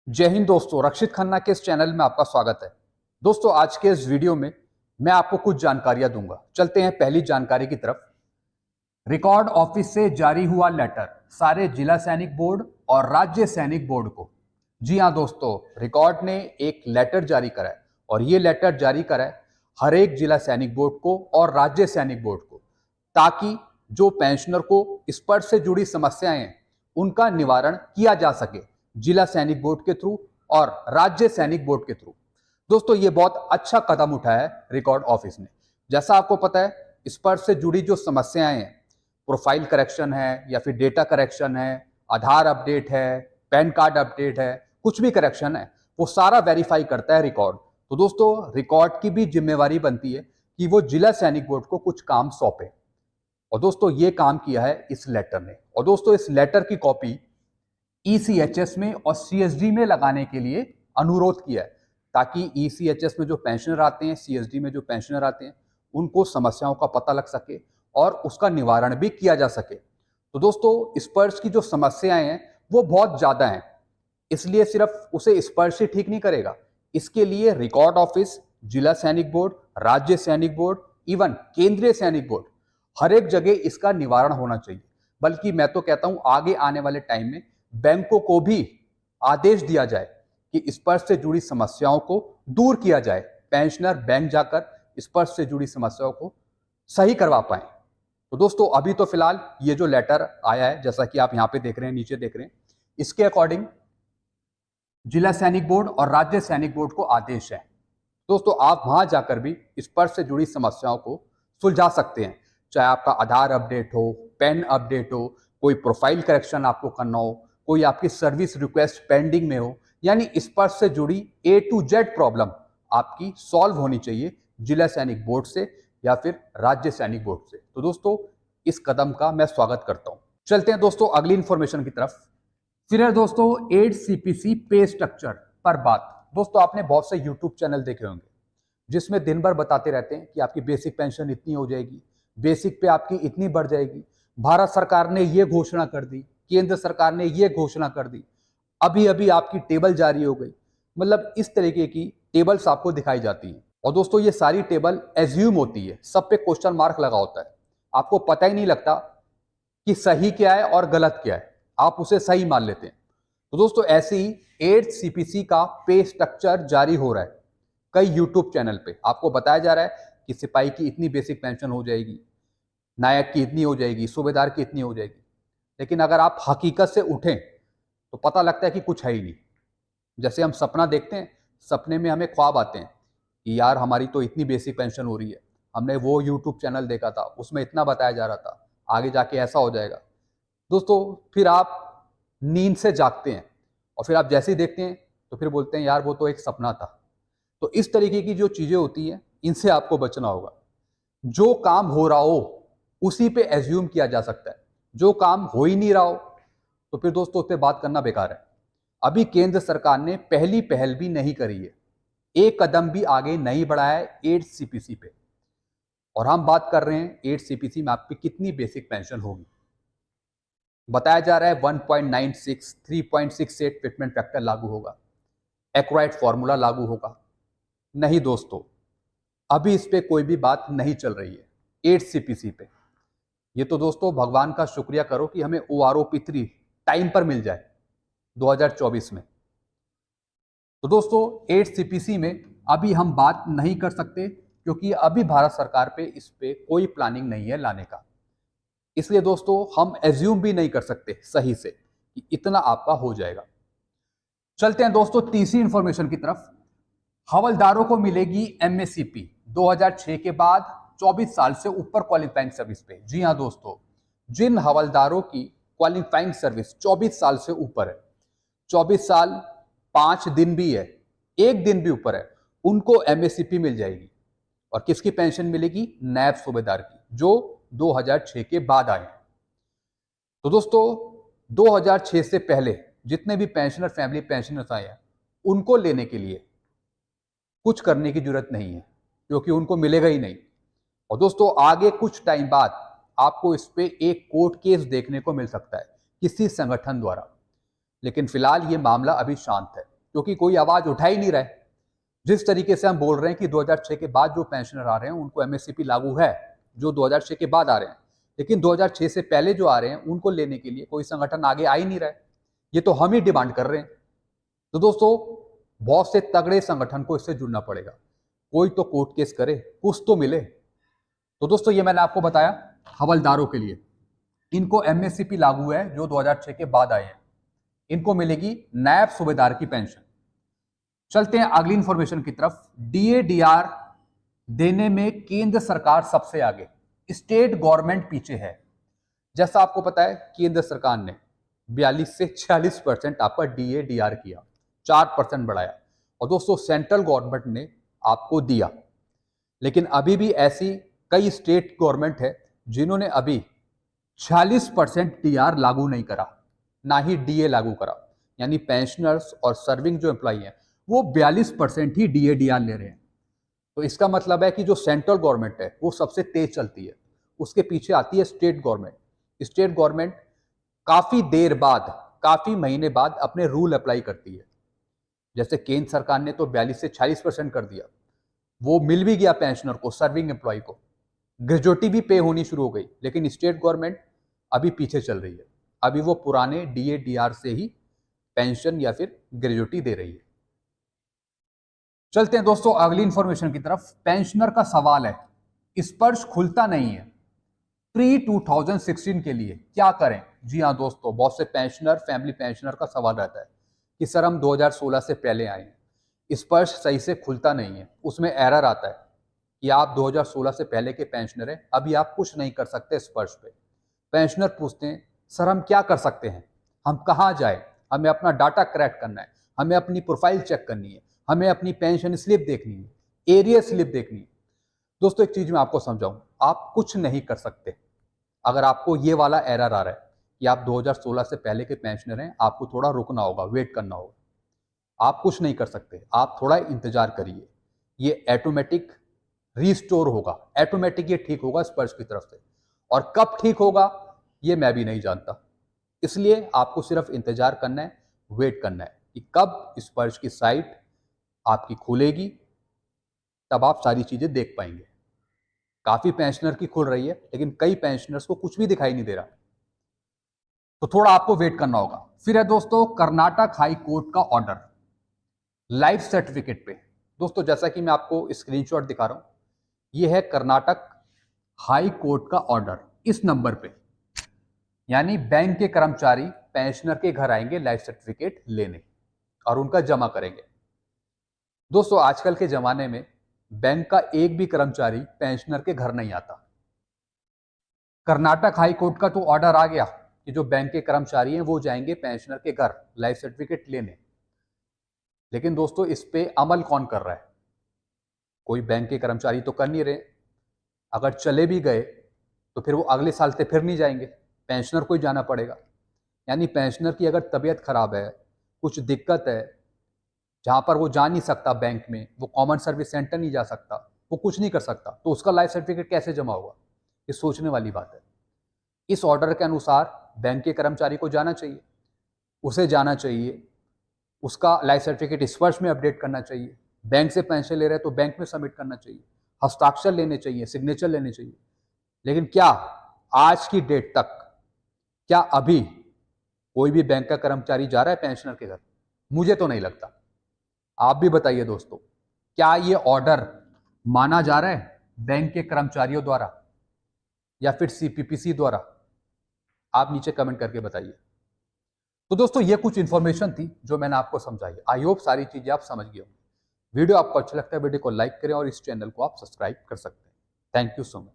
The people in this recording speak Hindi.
जय हिंद दोस्तों, रक्षित खन्ना के इस चैनल में आपका स्वागत है। दोस्तों, आज के इस वीडियो में मैं आपको कुछ जानकारियां दूंगा। चलते हैं पहली जानकारी की तरफ। रिकॉर्ड ऑफिस से जारी हुआ लेटर सारे जिला सैनिक बोर्ड और राज्य सैनिक बोर्ड को। जी हां दोस्तों, रिकॉर्ड ने एक लेटर जारी करा है और ये लेटर जारी करा है हर एक जिला सैनिक बोर्ड को और राज्य सैनिक बोर्ड को, ताकि जो पेंशनर को स्पर्श से जुड़ी समस्याएं हैं उनका निवारण किया जा सके जिला सैनिक बोर्ड के थ्रू और राज्य सैनिक बोर्ड के थ्रू। दोस्तों, ये बहुत अच्छा कदम उठाया है रिकॉर्ड ऑफिस ने। जैसा आपको पता है, स्पर्श से जुड़ी जो समस्याएं हैं, प्रोफाइल करेक्शन है या फिर डेटा करेक्शन है, आधार अपडेट है, पैन कार्ड अपडेट है, कुछ भी करेक्शन है, वो सारा वेरीफाई करता है रिकॉर्ड। तो दोस्तों, रिकॉर्ड की भी जिम्मेवारी बनती है कि वो जिला सैनिक बोर्ड को कुछ काम सौंपे। और दोस्तों, ये काम किया है इस लेटर ने। और दोस्तों, इस लेटर की कॉपी ECHS में और CSD में लगाने के लिए अनुरोध किया है, ताकि ECHS में जो पेंशनर आते हैं, CSD में जो पेंशनर आते हैं, उनको समस्याओं का पता लग सके और उसका निवारण भी किया जा सके। तो दोस्तों, स्पर्श की जो समस्याएं हैं वो बहुत ज़्यादा हैं, इसलिए सिर्फ उसे स्पर्श ही ठीक नहीं करेगा। इसके लिए रिकॉर्ड ऑफिस, जिला सैनिक बोर्ड, राज्य सैनिक बोर्ड, इवन केंद्रीय सैनिक बोर्ड, हर एक जगह इसका निवारण होना चाहिए। बल्कि मैं तो कहता हूं, आगे आने वाले टाइम में बैंकों को भी आदेश दिया जाए कि स्पर्श से जुड़ी समस्याओं को दूर किया जाए। पेंशनर बैंक जाकर स्पर्श से जुड़ी समस्याओं को सही करवा पाए। तो दोस्तों, अभी तो फिलहाल ये जो लेटर आया है, जैसा कि आप यहां पे देख रहे हैं, नीचे देख रहे हैं, इसके अकॉर्डिंग जिला सैनिक बोर्ड और राज्य सैनिक बोर्ड को आदेश है। दोस्तों, आप वहां जाकर भी स्पर्श से जुड़ी समस्याओं को सुलझा सकते हैं। चाहे आपका आधार अपडेट हो, पैन अपडेट हो, कोई प्रोफाइल करेक्शन आपको करना हो, कोई आपकी सर्विस रिक्वेस्ट पेंडिंग में हो, यानी स्पर्श से जुड़ी A to Z प्रॉब्लम आपकी सॉल्व होनी चाहिए जिला सैनिक बोर्ड से या फिर राज्य सैनिक बोर्ड से। तो दोस्तों, इस कदम का मैं स्वागत करता हूं। चलते हैं दोस्तों अगली इंफॉर्मेशन की तरफ। फिर है दोस्तों एड्स CPC पे स्ट्रक्चर पर बात। दोस्तों, आपने बहुत से यूट्यूब चैनल देखे होंगे जिसमें दिन भर बताते रहते हैं कि आपकी बेसिक पेंशन इतनी हो जाएगी, बेसिक पे आपकी इतनी बढ़ जाएगी, भारत सरकार ने ये घोषणा कर दी, केंद्र सरकार ने ये घोषणा कर दी, अभी अभी आपकी टेबल जारी हो गई। मतलब इस तरीके की टेबल्स आपको दिखाई जाती हैं। और दोस्तों, ये सारी टेबल एज्यूम होती है, सब पे क्वेश्चन मार्क लगा होता है। आपको पता ही नहीं लगता कि सही क्या है और गलत क्या है, आप उसे सही मान लेते हैं। तो दोस्तों, ऐसे ही एड्स CPC का पे स्ट्रक्चर जारी हो रहा है कई यूट्यूब चैनल पे। आपको बताया जा रहा है कि सिपाही की इतनी बेसिक पेंशन हो जाएगी, नायक की इतनी हो जाएगी, सूबेदार की इतनी हो जाएगी। लेकिन अगर आप हकीकत से उठें तो पता लगता है कि कुछ है ही नहीं। जैसे हम सपना देखते हैं, सपने में हमें ख्वाब आते हैं कि यार हमारी तो इतनी बेसिक पेंशन हो रही है, हमने वो यूट्यूब चैनल देखा था, उसमें इतना बताया जा रहा था, आगे जाके ऐसा हो जाएगा। दोस्तों, फिर आप नींद से जागते हैं और फिर आप जैसे ही देखते हैं तो फिर बोलते हैं यार वो तो एक सपना था। तो इस तरीके की जो चीज़ें होती हैं, इनसे आपको बचना होगा। जो काम हो रहा हो उसी पे एज्यूम किया जा सकता है। जो काम हो ही नहीं रहा हो तो फिर दोस्तों उस पर बात करना बेकार है। अभी केंद्र सरकार ने पहली पहल भी नहीं करी है, एक कदम भी आगे नहीं बढ़ाया है एड्स CPC पे। और हम बात कर रहे हैं एड्स CPC में आपकी कितनी बेसिक पेंशन होगी। बताया जा रहा है 1.96, 3.68 फिटमेंट फैक्टर लागू होगा, एक्वाइड फॉर्मूला लागू होगा। नहीं दोस्तों, अभी इस पे कोई भी बात नहीं चल रही है एड्स CPC पे। ये तो दोस्तों भगवान का शुक्रिया करो कि हमें OROP3 टाइम पर मिल जाए 2024 में। तो दोस्तों, एड्स CPC में अभी हम बात नहीं कर सकते क्योंकि अभी भारत सरकार पे इस पे कोई प्लानिंग नहीं है लाने का। इसलिए दोस्तों, हम एज्यूम भी नहीं कर सकते सही से कि इतना आपका हो जाएगा। चलते हैं दोस्तों तीसरी इंफॉर्मेशन की तरफ। हवलदारों को मिलेगी MACP 2006 के बाद 24 साल से ऊपर क्वालिफाइंग सर्विस पे। जी हां दोस्तों, जिन हवलदारों की क्वालिफाइंग सर्विस 24 साल से ऊपर है, 24 साल 5 दिन भी है, 1 दिन भी ऊपर है, उनको MACP मिल जाएगी। और किसकी पेंशन मिलेगी? नायब सूबेदार की, जो 2006 के बाद आए हैं। तो दोस्तों, 2006 से पहले जितने भी पेंशनर, फैमिली पेंशनर्स आए हैं, उनको लेने के लिए कुछ करने की जरूरत नहीं है क्योंकि उनको मिलेगा ही नहीं। और दोस्तों, आगे कुछ टाइम बाद आपको इस पे एक कोर्ट केस देखने को मिल सकता है किसी संगठन द्वारा। लेकिन फिलहाल ये मामला अभी शांत है। क्योंकि कोई आवाज उठा ही नहीं रहा है। जिस तरीके से हम बोल रहे हैं कि 2006 के बाद जो पेंशनर आ रहे हैं उनको एमएससीपी लागू है, जो 2006 के बाद आ रहे हैं, लेकिन 2006 से पहले जो आ रहे हैं उनको लेने के लिए कोई संगठन आगे आ ही नहीं रहा है। ये तो हम ही डिमांड कर रहे हैं। तो दोस्तों, बहुत से तगड़े संगठन को इससे जुड़ना पड़ेगा। कोई तो कोर्ट केस करे, कुछ तो मिले। तो दोस्तों, ये मैंने आपको बताया हवलदारों के लिए, इनको एमएससीपी लागू है जो 2006 के बाद आए हैं, इनको मिलेगी नायब सूबेदार की पेंशन। चलते हैं अगली इंफॉर्मेशन की तरफ। डीए-डीआर देने में केंद्र सरकार सबसे आगे, स्टेट गवर्नमेंट पीछे है। जैसा आपको पता है, केंद्र सरकार ने 42 से 46% आपका डीए-डीआर किया, 4% बढ़ाया। और दोस्तों, सेंट्रल गवर्नमेंट ने आपको दिया, लेकिन अभी भी ऐसी कई स्टेट गवर्नमेंट है जिन्होंने अभी 46% डीआर लागू नहीं करा, ना ही डीए लागू करा। यानी पेंशनर्स और सर्विंग जो एम्प्लॉई हैं वो 42% ही डीए-डीआर ले रहे हैं। तो इसका मतलब है कि जो सेंट्रल गवर्नमेंट है वो सबसे तेज चलती है, उसके पीछे आती है स्टेट गवर्नमेंट। स्टेट गवर्नमेंट काफी देर बाद, काफी महीने बाद अपने रूल अप्लाई करती है। जैसे केंद्र सरकार ने तो 42 से 46% कर दिया, वो मिल भी गया पेंशनर को, सर्विंग एम्प्लॉय को, ग्रेजुएटी भी पे होनी शुरू हो गई। लेकिन स्टेट गवर्नमेंट अभी पीछे चल रही है, अभी वो पुराने डीए-डीआर से ही पेंशन या फिर ग्रेजुएटी दे रही है। चलते हैं दोस्तों अगली इंफॉर्मेशन की तरफ। पेंशनर का सवाल है, स्पर्श खुलता नहीं है प्री 2016 के लिए, क्या करें? जी हाँ दोस्तों, बहुत से पेंशनर, फैमिली पेंशनर का सवाल रहता है कि सर हम 2016 से पहले आए हैं, स्पर्श सही से खुलता नहीं है, उसमें एरर आता है कि आप 2016 से पहले के पेंशनर हैं, अभी आप कुछ नहीं कर सकते स्पर्श पे। पेंशनर पूछते हैं, सर हम क्या कर सकते हैं, हम कहाँ जाए, हमें अपना डाटा करेक्ट करना है, हमें अपनी प्रोफाइल चेक करनी है, हमें अपनी पेंशन स्लिप देखनी है, एरिया स्लिप देखनी है। दोस्तों, एक चीज मैं आपको समझाऊं, आप कुछ नहीं कर सकते। अगर आपको ये वाला एरर आ रहा है कि आप 2016 से पहले के पेंशनर हैं, आपको थोड़ा रुकना होगा, वेट करना होगा। आप कुछ नहीं कर सकते, आप थोड़ा इंतजार करिए, ये ऑटोमेटिक रीस्टोर होगा, ऑटोमेटिक ये ठीक होगा स्पर्श की तरफ से। और कब ठीक होगा ये मैं भी नहीं जानता, इसलिए आपको सिर्फ इंतजार करना है, वेट करना है कि कब स्पर्श की साइट आपकी खुलेगी, तब आप सारी चीजें देख पाएंगे। काफी पेंशनर की खुल रही है, लेकिन कई पेंशनर्स को कुछ भी दिखाई नहीं दे रहा, तो थोड़ा आपको वेट करना होगा। फिर है दोस्तों कर्नाटक हाई कोर्ट का ऑर्डर लाइफ सर्टिफिकेट पे। दोस्तों, जैसा कि मैं आपको स्क्रीनशॉट दिखा रहा हूं, ये है कर्नाटक हाई कोर्ट का ऑर्डर इस नंबर पे। यानी बैंक के कर्मचारी पेंशनर के घर आएंगे लाइफ सर्टिफिकेट लेने और उनका जमा करेंगे। दोस्तों, आजकल के जमाने में बैंक का एक भी कर्मचारी पेंशनर के घर नहीं आता। कर्नाटक हाई कोर्ट का तो ऑर्डर आ गया कि जो बैंक के कर्मचारी हैं वो जाएंगे पेंशनर के घर लाइफ सर्टिफिकेट लेने। लेकिन दोस्तों, इस पे अमल कौन कर रहा है? कोई बैंक के कर्मचारी तो कर नहीं रहे। अगर चले भी गए तो फिर वो अगले साल से फिर नहीं जाएंगे, पेंशनर को ही जाना पड़ेगा। यानी पेंशनर की अगर तबीयत खराब है, कुछ दिक्कत है, जहां पर वो जा नहीं सकता बैंक में, वो कॉमन सर्विस सेंटर नहीं जा सकता, वो कुछ नहीं कर सकता, तो उसका लाइफ सर्टिफिकेट कैसे जमा होगा? ये सोचने वाली बात है। इस ऑर्डर के अनुसार बैंक के कर्मचारी को जाना चाहिए, उसे जाना चाहिए, उसका लाइफ सर्टिफिकेट स्पर्श में अपडेट करना चाहिए, बैंक से पेंशन ले रहे हैं तो बैंक में सबमिट करना चाहिए, हस्ताक्षर लेने चाहिए, सिग्नेचर लेने चाहिए। लेकिन क्या आज की डेट तक, क्या अभी कोई भी बैंक का कर्मचारी जा रहा है पेंशनर के घर? मुझे तो नहीं लगता। आप भी बताइए दोस्तों, क्या ये ऑर्डर माना जा रहा है बैंक के कर्मचारियों द्वारा या फिर सीपीपीसी द्वारा? आप नीचे कमेंट करके बताइए। तो दोस्तों, ये कुछ इंफॉर्मेशन थी जो मैंने आपको समझाई। आई होप सारी चीजें आप समझ गए होंगे। वीडियो आपको अच्छा लगता है, वीडियो को लाइक करें और इस चैनल को आप सब्सक्राइब कर सकते हैं। Thank you so much.